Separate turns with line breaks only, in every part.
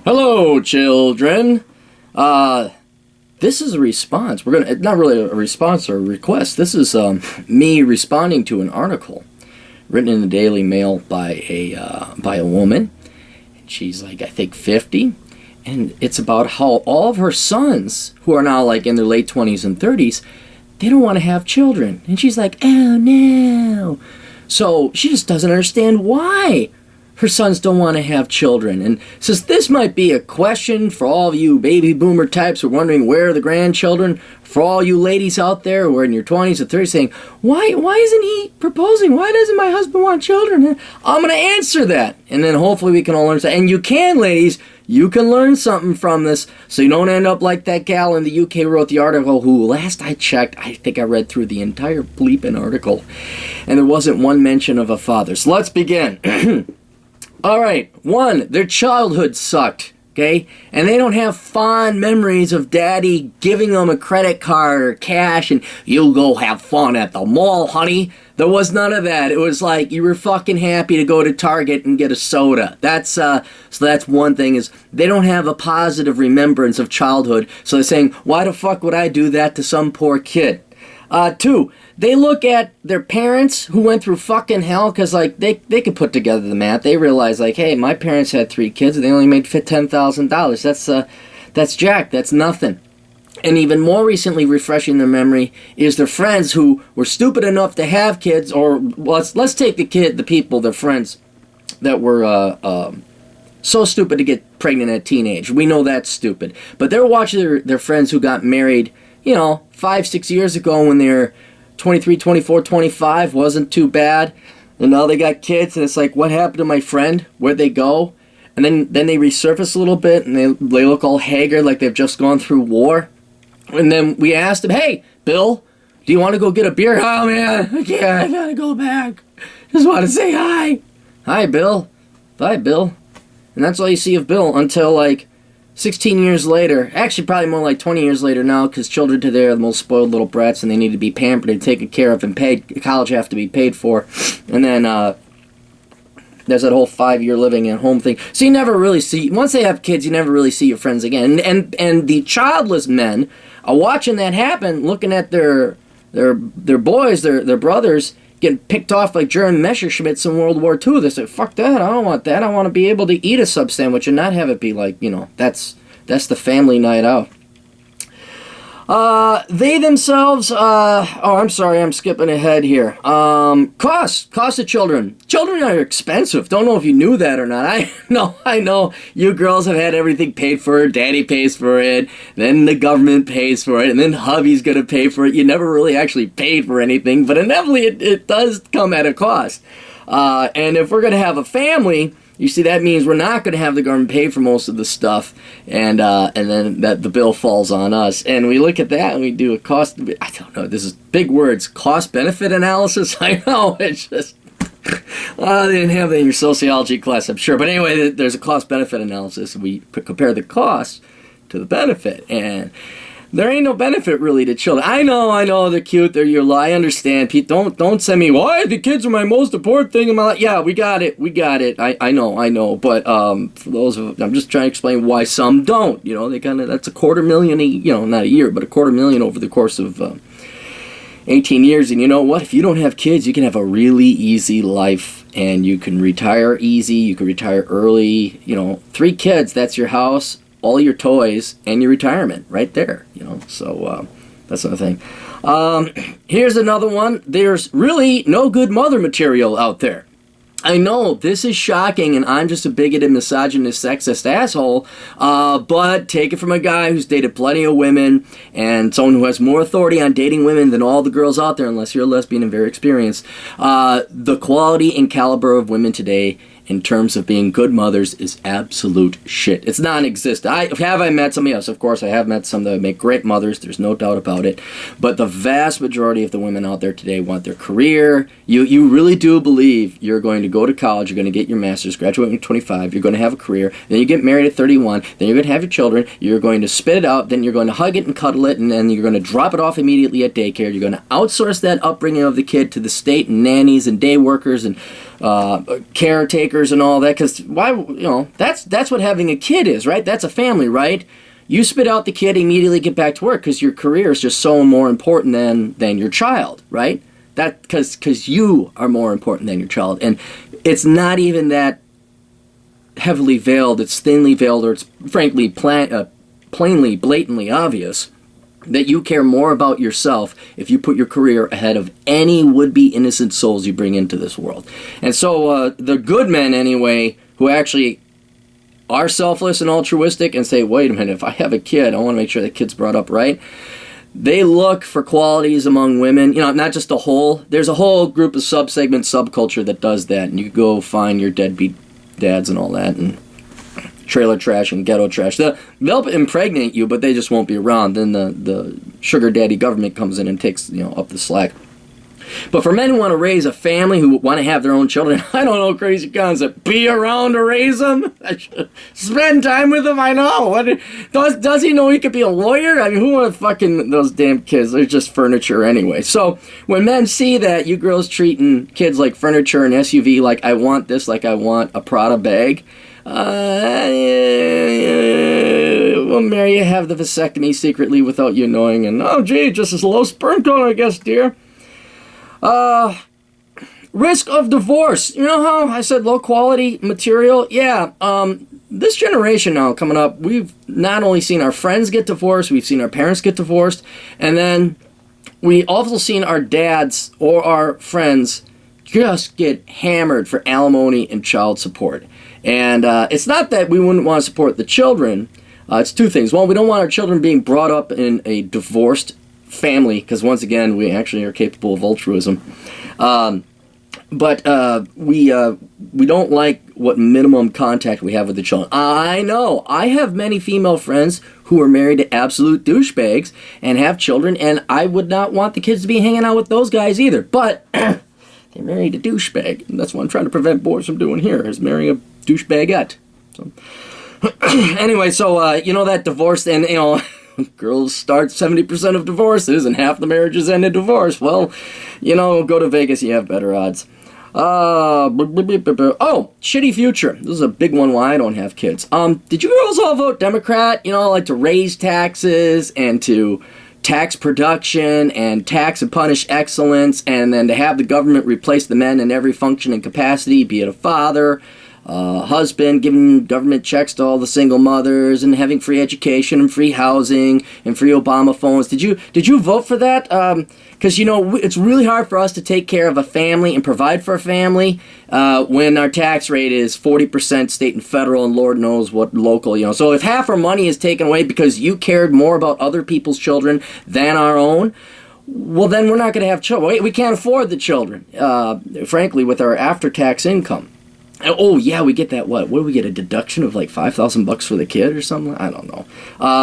Hello, children. This is a response. We're gonna not really a response or a request. This is me responding to an article written in the Daily Mail by a woman. She's like I think 50, and it's about how all of her sons, who are now like in their late 20s and 30s, they don't want to have children, and she's like, oh no. So she just doesn't understand why her sons don't want to have children, and says this might be a question for all of you baby boomer types who are wondering where are the grandchildren, for all you ladies out there who are in your 20s or 30s saying, why isn't he proposing? Why doesn't my husband want children? And I'm going to answer that, and then hopefully we can all learn something. And you can, ladies, you can learn something from this, so you don't end up like that gal in the UK who wrote the article who, last I checked, I think I read through the entire bleeping article, and there wasn't one mention of a father. So let's begin. All right, 1, their childhood sucked, okay? And they don't have fond memories of daddy giving them a credit card or cash and you'll go have fun at the mall, honey. There was none of that. It was like you were fucking happy to go to Target and get a soda. So that's one thing, is they don't have a positive remembrance of childhood. So they're saying, why the fuck would I do that to some poor kid? 2, they look at their parents who went through fucking hell because, like, they could put together the math. They realize, like, hey, my parents had 3 kids and they only made $10,000. That's jack. That's nothing. And even more recently refreshing their memory is their friends who were stupid enough to have kids, or let's take their friends that were so stupid to get pregnant at teenage. We know that's stupid. But they're watching their friends who got married, 5-6 years ago when they're 23, 24, 25, wasn't too bad. And now they got kids, and it's like, what happened to my friend? Where'd they go? And then they resurface a little bit, and they look all haggard like they've just gone through war. And then we asked them, hey, Bill, do you want to go get a beer? Oh, man, I gotta go back. Just want to say hi. Hi, Bill. Bye, Bill. And that's all you see of Bill until, like, 16 years later, actually probably more like 20 years later now, because children today are the most spoiled little brats and they need to be pampered and taken care of and paid. College have to be paid for. And then there's that whole 5-year living at home thing. So you never really see, once they have kids, you never really see your friends again. And the childless men are watching that happen, looking at their boys, their brothers, getting picked off like German Messerschmitts in World War II. They say, fuck that, I don't want that. I want to be able to eat a sub sandwich and not have it be like, that's the family night out. They themselves, I'm sorry, I'm skipping ahead here. Cost of children. Children are expensive. Don't know if you knew that or not. I know. You girls have had everything paid for. Daddy pays for it. Then the government pays for it. And then hubby's gonna pay for it. You never really actually paid for anything, but inevitably it does come at a cost. And if we're gonna have a family, you see, that means we're not going to have the government pay for most of the stuff, and then that the bill falls on us. And we look at that and we do a cost. I don't know. This is big words. Cost-benefit analysis. I know. It's just they didn't have that in your sociology class, I'm sure. But anyway, there's a cost-benefit analysis. We compare the cost to the benefit, and there ain't no benefit really to children. I know, they're cute, they're your lie. I understand. Pete, don't send me, why the kids are my most important thing in my life. Yeah, we got it. I know. But for those of, I'm just trying to explain why some don't. They that's $250,000, not a year, but $250,000 over the course of 18 years. And you know what? If you don't have kids, you can have a really easy life, and you can retire easy. You can retire early. 3 kids, that's your house, all your toys, and your retirement right there, so that's another thing. Here's another one. There's really no good mother material out there. I know, this is shocking, and I'm just a bigoted, misogynist, sexist asshole, but take it from a guy who's dated plenty of women, and someone who has more authority on dating women than all the girls out there, unless you're a lesbian and very experienced. The quality and caliber of women today in terms of being good mothers is absolute shit. It's non-existent. Have I met some? Yes, of course I have met some that make great mothers. There's no doubt about it. But the vast majority of the women out there today want their career. You really do believe you're going to go to college, you're going to get your master's, graduate when you're 25, you're going to have a career, then you get married at 31, then you're going to have your children, you're going to spit it out, then you're going to hug it and cuddle it, and then you're going to drop it off immediately at daycare. You're going to outsource that upbringing of the kid to the state and nannies and day workers and caretakers and all that. Because why, that's what having a kid is, right? That's a family, right? You spit out the kid, immediately get back to work because your career is just so more important than your child, right? That because you are more important than your child, and it's not even that heavily veiled. It's thinly veiled, or it's frankly plainly, blatantly obvious that you care more about yourself if you put your career ahead of any would-be innocent souls you bring into this world. And so the good men, anyway, who actually are selfless and altruistic and say, wait a minute, if I have a kid, I want to make sure the kid's brought up right. They look for qualities among women, not just a whole. There's a whole group of subsegment, subculture that does that, and you go find your deadbeat dads and all that, and trailer trash and ghetto trash. They'll impregnate you, but they just won't be around. Then the sugar daddy government comes in and takes up the slack. But for men who want to raise a family, who want to have their own children, I don't know, crazy concept. Be around to raise them? Spend time with them? I know. What does he know he could be a lawyer? I mean, who wants fucking those damn kids? They're just furniture anyway. So when men see that you girls treating kids like furniture and SUV, like I want this, like I want a Prada bag, well, Mary, you have the vasectomy secretly without you knowing, and oh gee, just as low sperm count, I guess, dear. Risk of divorce. You know how I said low quality material? Yeah, this generation now coming up, we've not only seen our friends get divorced, we've seen our parents get divorced, and then we also seen our dads or our friends just get hammered for alimony and child support. And it's not that we wouldn't want to support the children. It's two things. One, we don't want our children being brought up in a divorced family, because once again, we actually are capable of altruism. But we don't like what minimum contact we have with the children. I know. I have many female friends who are married to absolute douchebags and have children, and I would not want the kids to be hanging out with those guys either. But they married a douchebag, and that's what I'm trying to prevent boys from doing here, is marrying a douchebagette. So anyway, so that divorce, and girls start 70% of divorces, and half the marriages end in divorce. Well, go to Vegas, you have better odds. Shitty future. This is a big one why I don't have kids. Did you girls all vote Democrat? Like to raise taxes and to tax production and tax and punish excellence, and then to have the government replace the men in every function and capacity, be it a father, husband, giving government checks to all the single mothers, and having free education and free housing and free Obama phones. Did you vote for that? Because it's really hard for us to take care of a family and provide for a family when our tax rate is 40% state and federal, and Lord knows what local. So if half our money is taken away because you cared more about other people's children than our own, well, then we're not going to have children. We can't afford the children, frankly, with our after-tax income. Oh, yeah, we get that, what do we get, a deduction of like $5,000 for the kid or something? I don't know.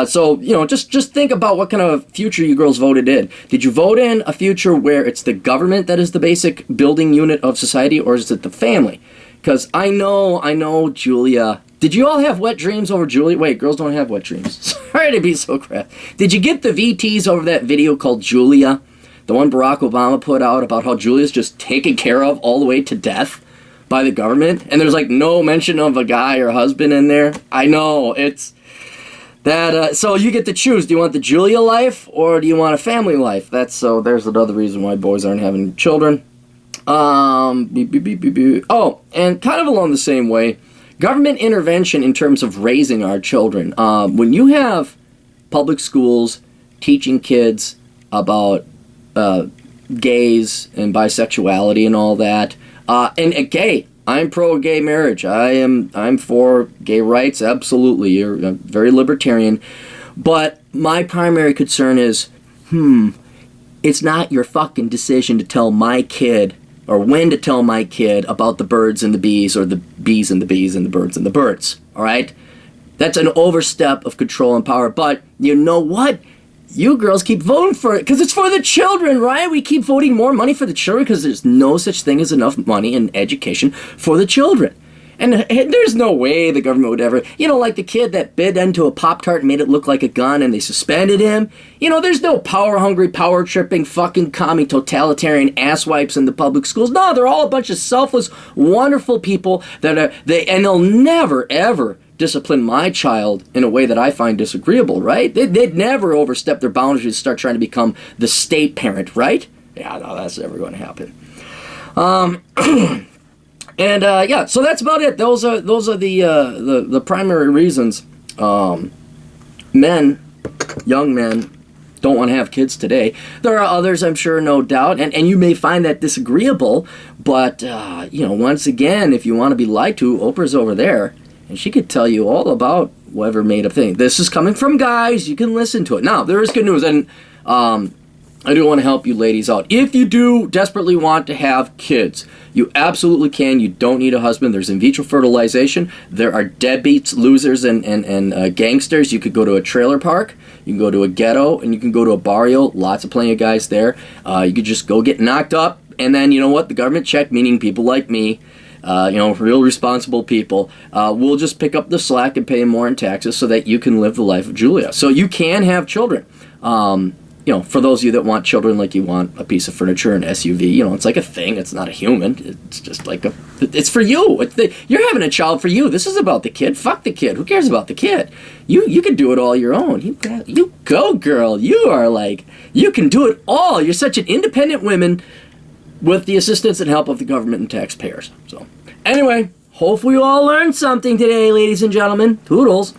So, just think about what kind of future you girls voted in. Did you vote in a future where it's the government that is the basic building unit of society, or is it the family? Because I know, Julia. Did you all have wet dreams over Julia? Wait, girls don't have wet dreams. Sorry to be so crap. Did you get the VTs over that video called Julia? The one Barack Obama put out about how Julia's just taken care of all the way to death by the government, and there's like no mention of a guy or husband in there. I know, it's that, so you get to choose. Do you want the Julia life, or do you want a family life? There's another reason why boys aren't having children. Oh, and kind of along the same way, government intervention in terms of raising our children. When you have public schools teaching kids about gays and bisexuality and all that, and gay. I'm pro-gay marriage. I'm for gay rights, absolutely. You're very libertarian. But my primary concern is, it's not your fucking decision to tell my kid, or when to tell my kid about the birds and the bees, or the bees and the bees and the birds and the birds. All right? That's an overstep of control and power. But you know what? You girls keep voting for it because it's for the children, right? We keep voting more money for the children because there's no such thing as enough money in education for the children. And there's no way the government would ever, like the kid that bit into a Pop-Tart and made it look like a gun and they suspended him. There's no power-hungry, power-tripping, fucking commie, totalitarian asswipes in the public schools. No, they're all a bunch of selfless, wonderful people and they'll never, ever discipline my child in a way that I find disagreeable, right? They'd never overstep their boundaries and start trying to become the state parent, right? Yeah, no, that's never going to happen. And yeah, so that's about it. Those are the primary reasons young men don't want to have kids today. There are others, I'm sure, no doubt, and you may find that disagreeable, but once again, if you want to be lied to, Oprah's over there, and she could tell you all about whatever made up thing. This is coming from guys. You can listen to it. Now, there is good news, and I do want to help you ladies out. If you do desperately want to have kids, you absolutely can. You don't need a husband. There's in vitro fertilization. There are deadbeats, losers, and gangsters. You could go to a trailer park. You can go to a ghetto, and you can go to a barrio. Lots of plenty of guys there. You could just go get knocked up, and then, you know what? The government check, meaning people like me, real responsible people, will just pick up the slack and pay more in taxes so that you can live the life of Julia. So you can have children. For those of you that want children like you want a piece of furniture, an SUV, it's like a thing. It's not a human. It's just like it's for you. You're having a child for you. This is about the kid. Fuck the kid. Who cares about the kid? You can do it all your own. You go, girl. You can do it all. You're such an independent woman with the assistance and help of the government and taxpayers. So, anyway, hopefully you all learned something today, ladies and gentlemen. Toodles.